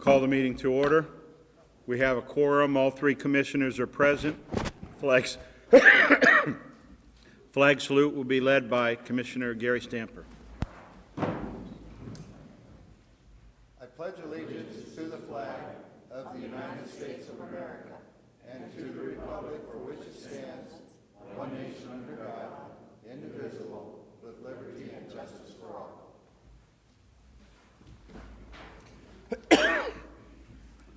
Call the meeting to order. We have a quorum. All three commissioners are present. Flag salute will be led by Commissioner Gary Stamper. I pledge allegiance to the flag of the United States of America and to the republic for which it stands, one nation under God, indivisible, with liberty and justice for all.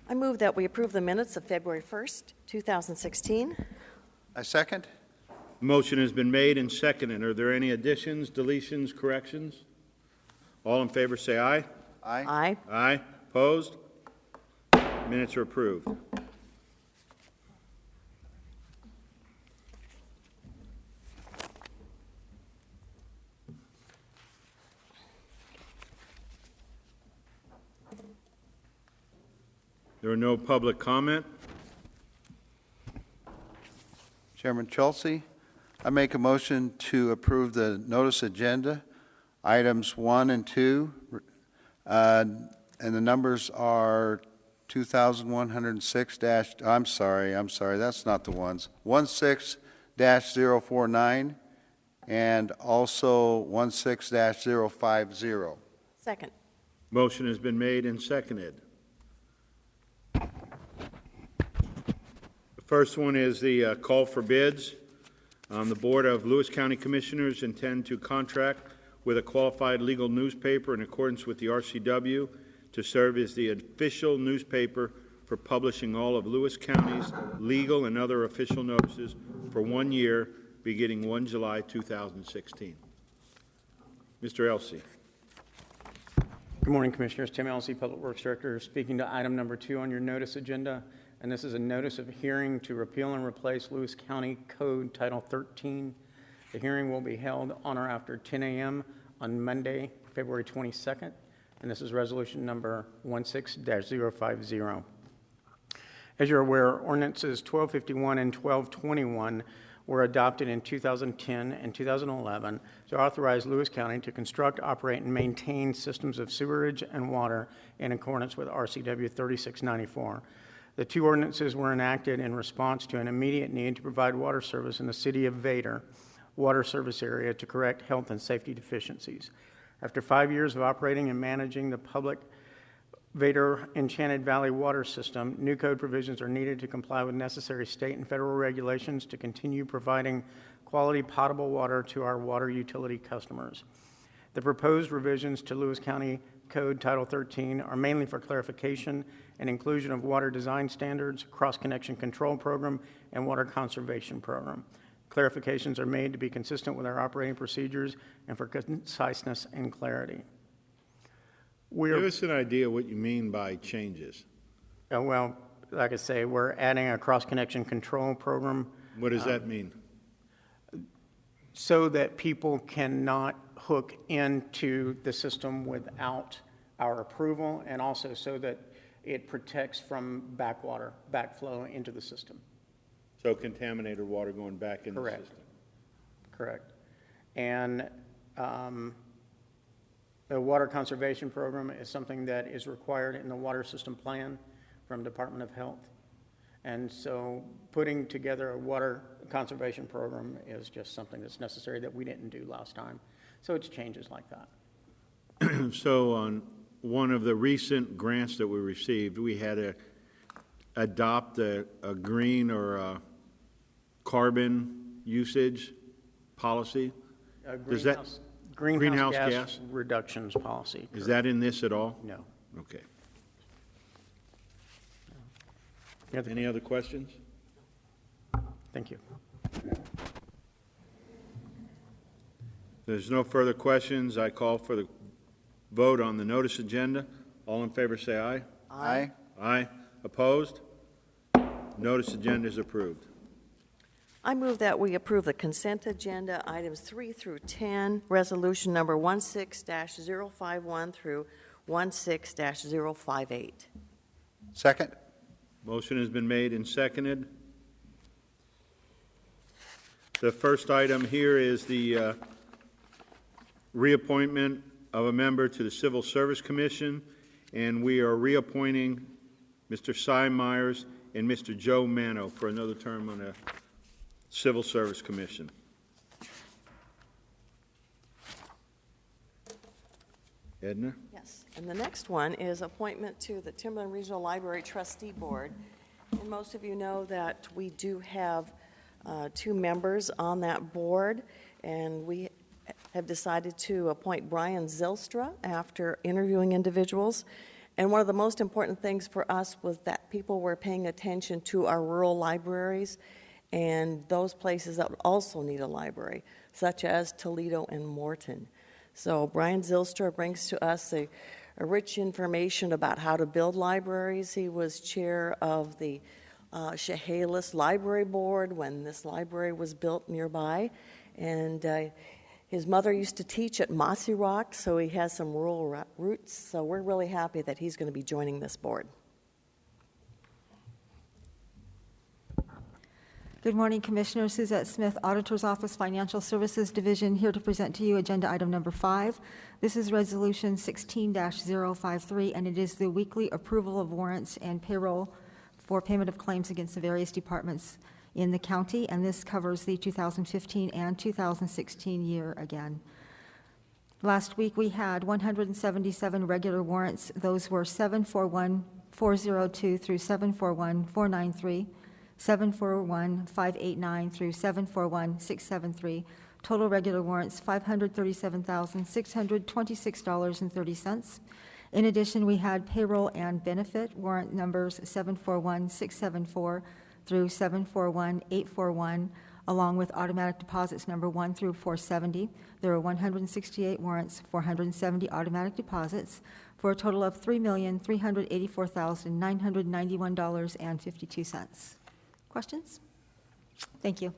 I move that we approve the minutes of February 1st, 2016. I second. Motion has been made and seconded. Are there any additions, deletions, corrections? All in favor say aye. Aye. Aye. Aye. Opposed? Minutes are approved. There are no public comment. Chairman Chelsea, I make a motion to approve the notice agenda, items 1 and 2, and the numbers are 2,106 I'm sorry, that's not the ones. 16-049 and also 16-050. Second. Motion has been made and seconded. The first one is the call for bids. The Board of Lewis County Commissioners intend to contract with a qualified legal newspaper in accordance with the RCW to serve as the official newspaper for publishing all of Lewis County's legal and other official notices for 1 year, beginning 1 July 2016. Mr. Elsey. Good morning, Commissioners. Tim Elsey, Public Works Director, speaking to item number 2 on your notice agenda. And this is a notice of hearing to repeal and replace Lewis County Code Title 13. The hearing will be held on or after 10 a.m. on Monday, February 22nd. And this is resolution number 16-050. As you're aware, ordinances 1251 and 1221 were adopted in 2010 and 2011 to authorize Lewis County to construct, operate, and maintain systems of sewerage and water in accordance with RCW 3694. The two ordinances were enacted in response to an immediate need to provide water service in the city of Vader water service area to correct health and safety deficiencies. After 5 years of operating and managing the public Vader Enchanted Valley water system, new code provisions are needed to comply with necessary state and federal regulations to continue providing quality potable water to our water utility customers. The proposed revisions to Lewis County Code Title 13 are mainly for clarification and inclusion of water design standards, cross-connection control program, and water conservation program. Clarifications are made to be consistent with our operating procedures and for conciseness and clarity. Give us an idea what you mean by changes. Well, like I say, we're adding a cross-connection control program. What does that mean? So that people cannot hook into the system without our approval, and also so that it protects from backflow into the system. So contaminated water going back in the system. Correct. And the water conservation program is something that is required in the water system plan from Department of Health. And so putting together a water conservation program is just something that's necessary that we didn't do last time. So it's changes like that. So on one of the recent grants that we received, we had to adopt a green or a carbon usage policy. Greenhouse gas reductions policy. Is that in this at all? No. Okay. Any other questions? Thank you. There's no further questions. I call for the vote on the notice agenda. All in favor say aye. Aye. Aye. Opposed? Notice agenda is approved. I move that we approve the consent agenda, items 3 through 10, resolution number 16-051 through 16-058. Second. Motion has been made and seconded. The first item here is the reappointment of a member to the Civil Service Commission and we are reappointing Mr. Cy Myers and Mr. Joe Mano for another term on the Civil Service Commission. Edna? Yes, and the next one is appointment to the Timberland Regional Library Trustee Board. And most of you know that we do have 2 members on that board, and we have decided to appoint Brian Zylstra after interviewing individuals. And one of the most important things for us was that people were paying attention to our rural libraries and those places that also need a library, such as Toledo and Morton. So Brian Zylstra brings to us a rich information about how to build libraries. He was chair of the Chehalis Library Board when this library was built nearby. And his mother used to teach at Mossy Rock, so he has some rural roots. So we're really happy that he's going to be joining this board. Good morning, Commissioner. Suzette Smith, Auditor's Office, Financial Services Division, here to present to you Agenda Item Number 5. This is Resolution 16-053, and it is the weekly approval of warrants and payroll for payment of claims against the various departments in the county, and this covers the 2015 and 2016 year again. Last week we had 177 regular warrants. Those were 741-402 through 741-493, 741-589 through 741-673. Total regular warrants, $537,626.30. In addition, we had payroll and benefit warrant numbers 741-674 through 741-841, along with automatic deposits number 1 through 470. There were 168 warrants, 470 automatic deposits, for a total of $3,384,991.52. Questions? Thank you.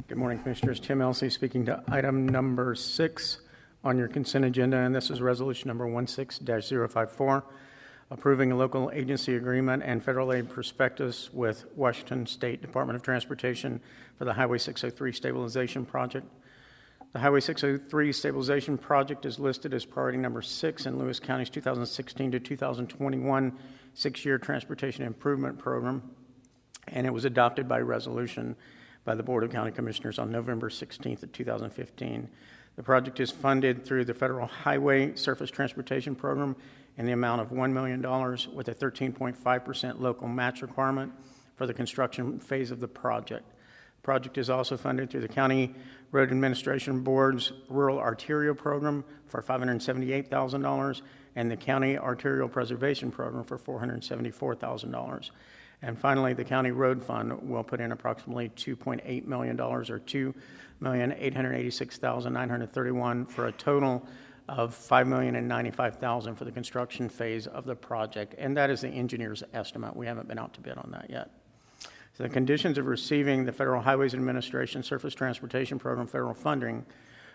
Good morning, Commissioners. Tim Elsey speaking to item number 6 on your consent agenda, and this is resolution number 16-054, approving a local agency agreement and federal aid prospectus with Washington State Department of Transportation for the Highway 603 Stabilization Project. The Highway 603 Stabilization Project is listed as priority number 6 in Lewis County's 2016 to 2021 6-year transportation improvement program, and it was adopted by resolution by the Board of County Commissioners on November 16th of 2015. The project is funded through the Federal Highway Surface Transportation Program in the amount of $1 million with a 13.5% local match requirement for the construction phase of the project. The project is also funded through the County Road Administration Board's Rural Arterial Program for $578,000 and the County Arterial Preservation Program for $474,000. And finally, the County Road Fund will put in approximately $2.8 million, or $2,886,931, for a total of $5,095,000 for the construction phase of the project. And that is the engineer's estimate. We haven't been out to bid on that yet. So the conditions of receiving the Federal Highways Administration Surface Transportation Program federal funding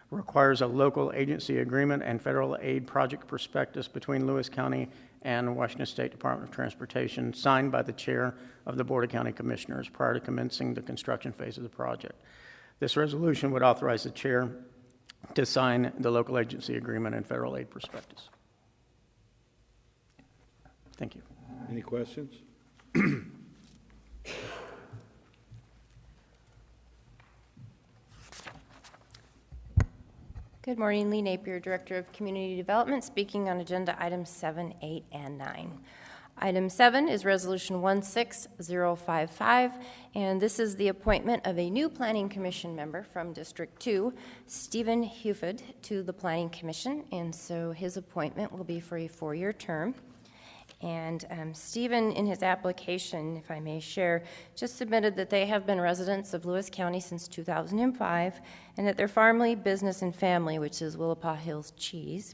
requires a local agency agreement and federal aid project prospectus between Lewis County and Washington State Department of Transportation, signed by the chair of the Board of County Commissioners prior to commencing the construction phase of the project. This resolution would authorize the chair to sign the local agency agreement and federal aid prospectus. Thank you. Any questions? Good morning, Lee Napier, Director of Community Development, speaking on Agenda Items 7, 8, and 9. Item 7 is Resolution 16055, and this is the appointment of a new Planning Commission member from District 2, Stephen Huford, to the Planning Commission, and so his appointment will be for a 4-year term. And Stephen, in his application, if I may share, just submitted that they have been residents of Lewis County since 2005, and that their family, business, and family, which is Willapa Hills Cheese,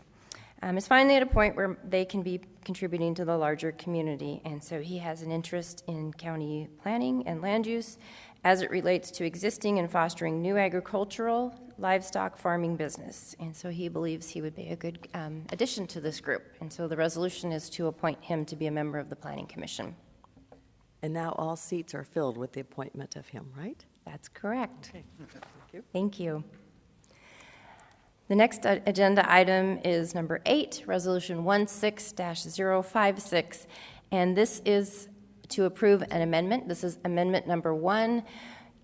is finally at a point where they can be contributing to the larger community. And so he has an interest in county planning and land use as it relates to existing and fostering new agricultural, livestock farming business. And so he believes he would be a good addition to this group. And so the resolution is to appoint him to be a member of the Planning Commission. And now all seats are filled with the appointment of him, right? That's correct. Okay. Thank you. Thank you. The next agenda item is number 8, Resolution 16-056, and this is to approve an amendment. This is amendment number 1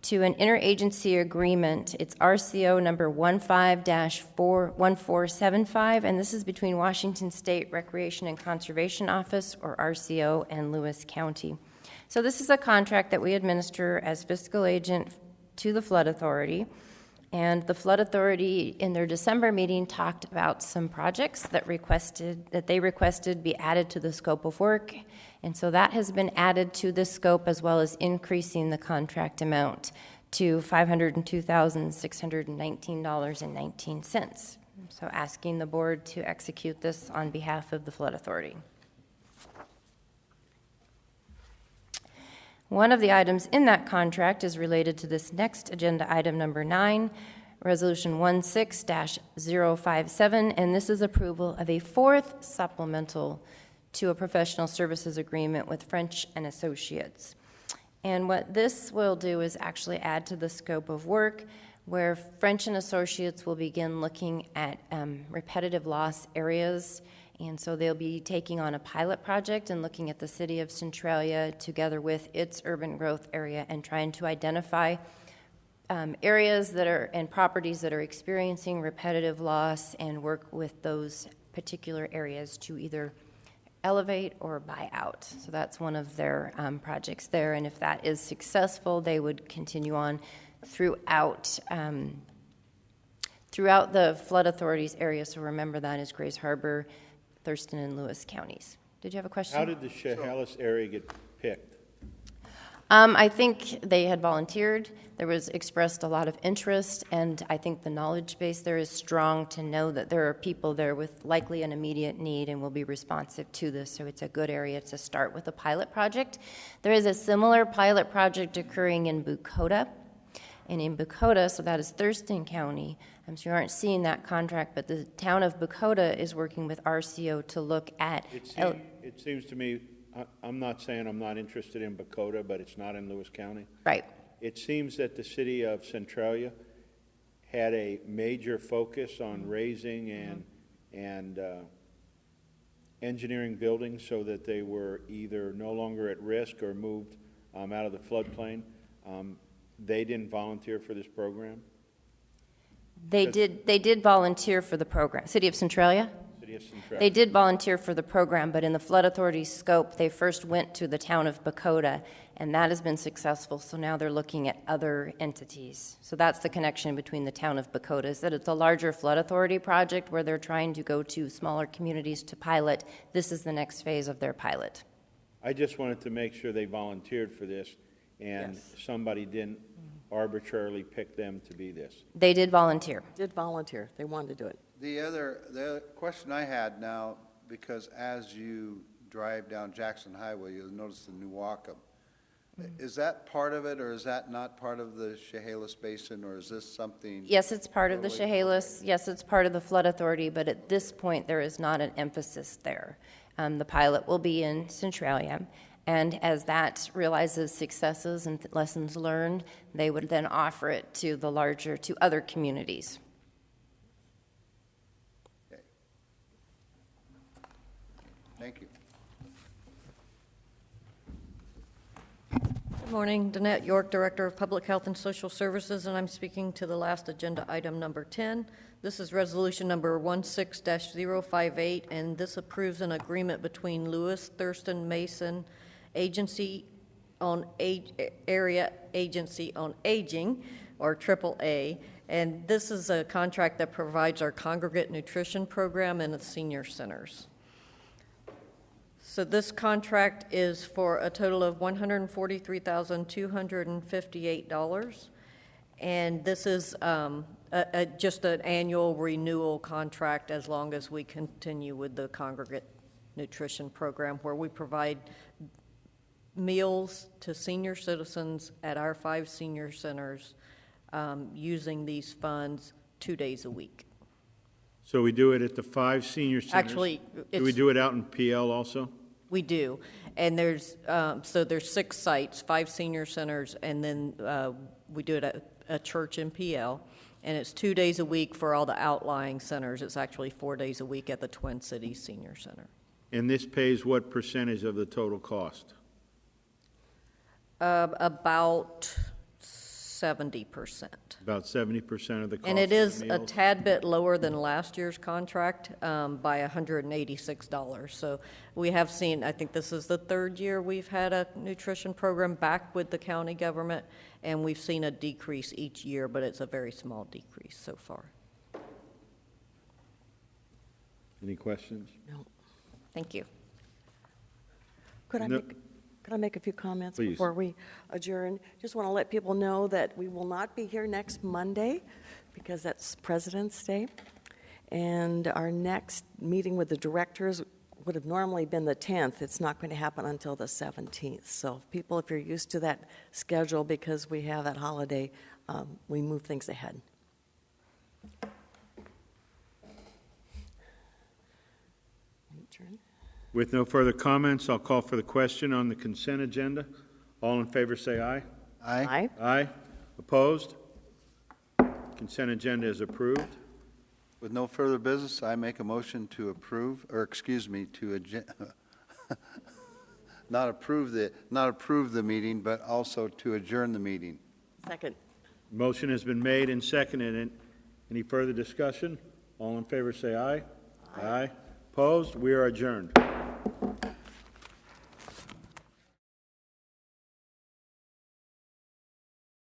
to an interagency agreement. It's RCO number 15-1475, and this is between Washington State Recreation and Conservation Office, or RCO, and Lewis County. So this is a contract that we administer as fiscal agent to the Flood Authority. And the Flood Authority, in their December meeting, talked about some projects that they requested be added to the scope of work. And so that has been added to the scope, as well as increasing the contract amount to $502,619.19. So asking the board to execute this on behalf of the Flood Authority. One of the items in that contract is related to this next agenda item, number 9, Resolution 16-057, and this is approval of a 4th supplemental to a professional services agreement with French and Associates. And what this will do is actually add to the scope of work, where French and Associates will begin looking at repetitive loss areas. And so they'll be taking on a pilot project and looking at the city of Centralia together with its urban growth area and trying to identify areas that are and properties that are experiencing repetitive loss and work with those particular areas to either elevate or buy out. So that's one of their projects there. And if that is successful, they would continue on throughout the Flood Authority's area. So remember, that is Grays Harbor, Thurston, and Lewis counties. Did you have a question? How did the Chehalis area get picked? I think they had volunteered. There was expressed a lot of interest, and I think the knowledge base there is strong to know that there are people there with likely an immediate need and will be responsive to this, so it's a good area to start with a pilot project. There is a similar pilot project occurring in Bucota, and in Bucota, so that is Thurston County. So you aren't seeing that contract, but the town of Bucota is working with RCO to look at... It seems to me, I'm not saying I'm not interested in Bucota, but it's not in Lewis County. Right. It seems that the city of Centralia had a major focus on raising and engineering buildings so that they were either no longer at risk or moved out of the floodplain. They didn't volunteer for this program? They did volunteer for the program. City of Centralia? City of Centralia. They did volunteer for the program, but in the Flood Authority's scope, they first went to the town of Bucota, and that has been successful, so now they're looking at other entities. So that's the connection between the town of Bucota, is that it's a larger Flood Authority project where they're trying to go to smaller communities to pilot. This is the next phase of their pilot. I just wanted to make sure they volunteered for this and somebody didn't arbitrarily pick them to be this. They did volunteer. Did volunteer. They wanted to do it. The other question I had now, because as you drive down Jackson Highway, you'll notice the new walk-up. Is that part of it, or is that not part of the Chehalis Basin, or is this something? Yes, it's part of the Chehalis. Yes, it's part of the Flood Authority, but at this point, there is not an emphasis there. The pilot will be in Centralia, and as that realizes successes and lessons learned, they would then offer it to to other communities. Okay. Thank you. Good morning, Danette York, Director of Public Health and Social Services, and I'm speaking to the last agenda item, number 10. This is resolution number 16-058, and this approves an agreement between Lewis-Thurston-Mason Agency on Area Agency on Aging, or AAA, and this is a contract that provides our congregate nutrition program in the senior centers. So this contract is for a total of $143,258, and this is just an annual renewal contract as long as we continue with the congregate nutrition program, where we provide meals to senior citizens at our 5 senior centers using these funds 2 days a week. So we do it at the 5 senior centers? Actually, do we do it out in PL also? We do, and there's 6 sites, 5 senior centers, and then we do it at a church in PL, and it's 2 days a week for all the outlying centers. It's actually 4 days a week at the Twin Cities Senior Center. And this pays what percentage of the total cost? About 70%. About 70% of the cost And it of the is a meals? tad bit lower than last year's contract by $186. So we have seen, I think this is the third year we've had a nutrition program back with the county government, and we've seen a decrease each year, but it's a very small decrease so far. Any questions? No. Thank you. Could I No. make a few comments Please. before we adjourn? Just want to let people know that we will not be here next Monday because that's President's Day. And our next meeting with the directors would have normally been the 10th. It's not going to happen until the 17th. So people, if you're used to that schedule because we have that holiday, we move things ahead. Adjourn. With no further comments, I'll call for the question on the consent agenda. All in favor say aye. Aye. Aye. Aye. Opposed? Consent agenda is approved. With no further business, I make a motion to approve, or excuse me, to not approve the meeting, but also to adjourn the meeting. Second. Motion has been made and seconded. Any further discussion? All in favor say aye. Aye. Opposed? We are adjourned.